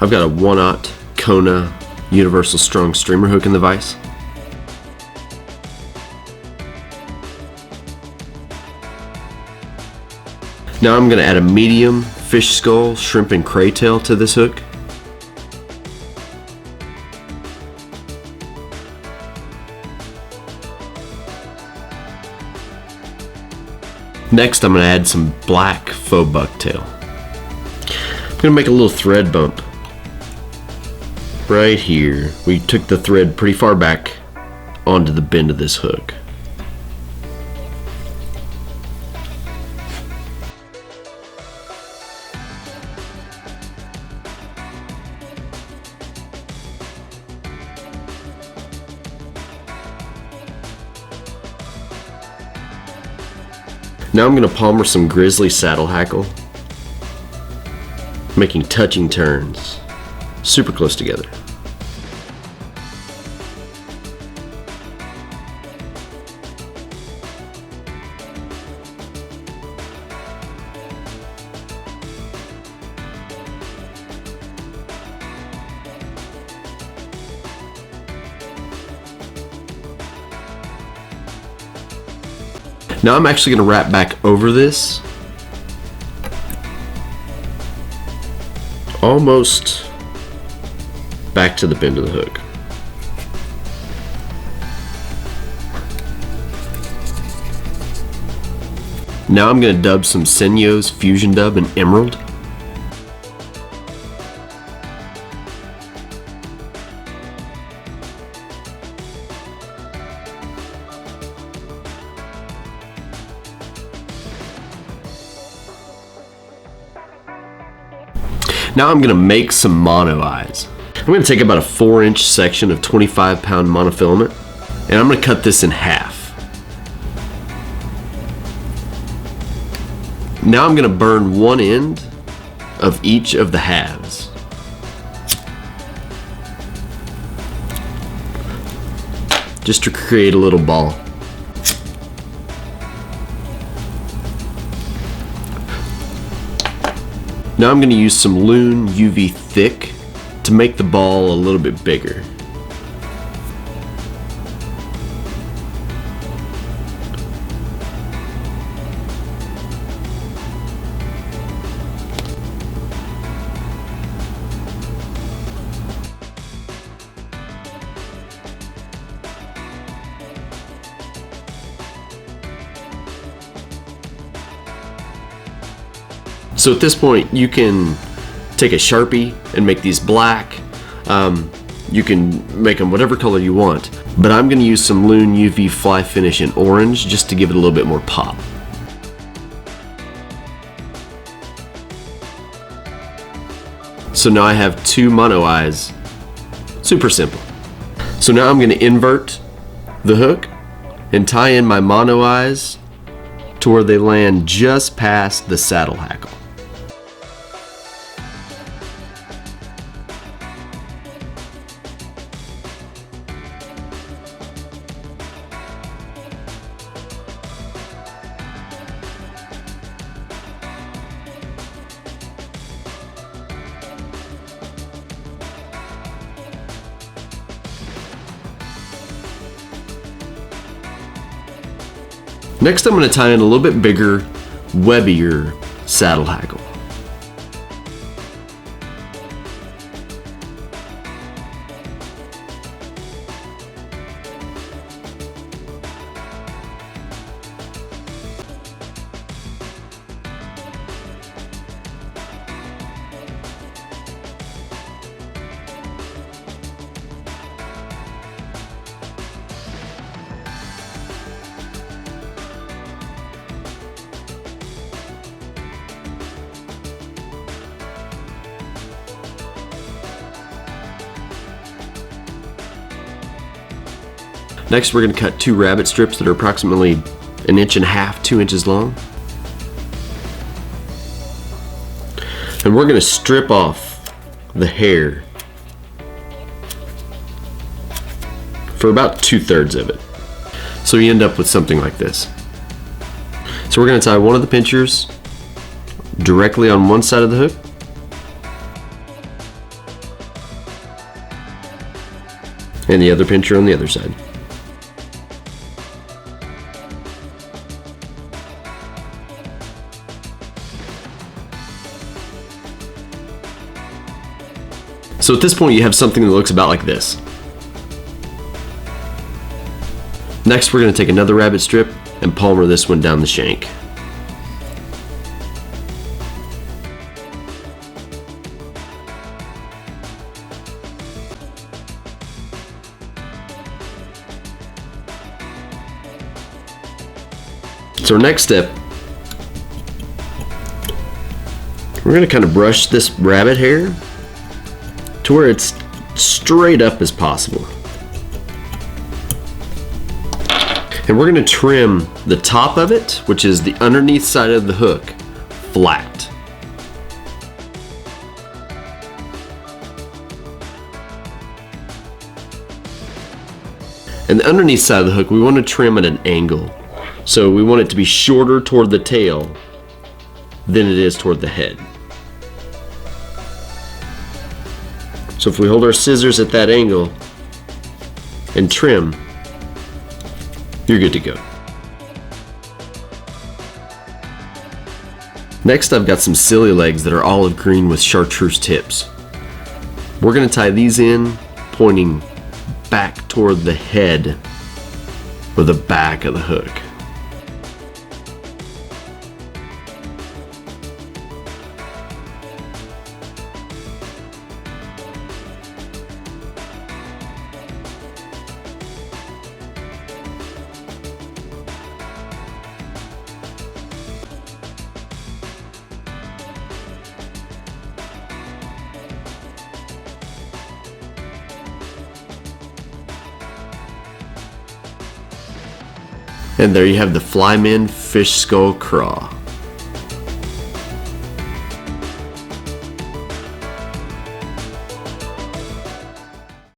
I've got a 1/0 Kona Universal Strong Streamer hook in the vise. Now I'm going to add a medium Fish-Skull Shrimp Cray tail to this hook. Next I'm going to add some black faux bucktail. I'm going to make a little thread bump right here. We took the thread pretty far back onto the bend of this hook. Now I'm going to palmer some Grizzly saddle hackle, making touching turns, super close together. Now I'm actually going to wrap back over this, almost back to the bend of the hook. Now I'm going to dub some Senyo's Fusion Dub in Emerald. Now I'm going to make some mono eyes. I'm going to take about a 4-inch section of 25-pound monofilament, and I'm going to cut this in half. Now I'm going to burn one end of each of the halves. Just to create a little ball. Now I'm going to use some Loon UV Thick to make the ball a little bit bigger. So at this point you can take a Sharpie and make these black. You can make them whatever color you want, but I'm going to use some Loon UV Fly Finish in orange just to give it a little bit more pop. So now I have two mono eyes. Super simple. So now I'm going to invert the hook and tie in my mono eyes to where they land just past the saddle hackle. Next I'm going to tie in a little bit bigger, webbier saddle hackle. Next we're going to cut two rabbit strips that are approximately 1.5 inches, 2 inches long. And we're going to strip off the hair for about 2/3 of it. So you end up with something like this. So we're going to tie one of the pinchers directly on one side of the hook. And the other pincher on the other side. So at this point you have something that looks about like this. Next we're going to take another rabbit strip and palmer this one down the shank. So our next step, we're going to kind of brush this rabbit hair to where it's straight up as possible. And we're going to trim the top of it, which is the underneath side of the hook, flat. And the underneath side of the hook, we want to trim at an angle. So we want it to be shorter toward the tail than it is toward the head. So if we hold our scissors at that angle and trim, you're good to go. Next I've got some Sili-Legs that are olive green with chartreuse tips. We're going to tie these in, pointing back toward the head or the back of the hook. And there you have the Flymen Fish-Skull Craw.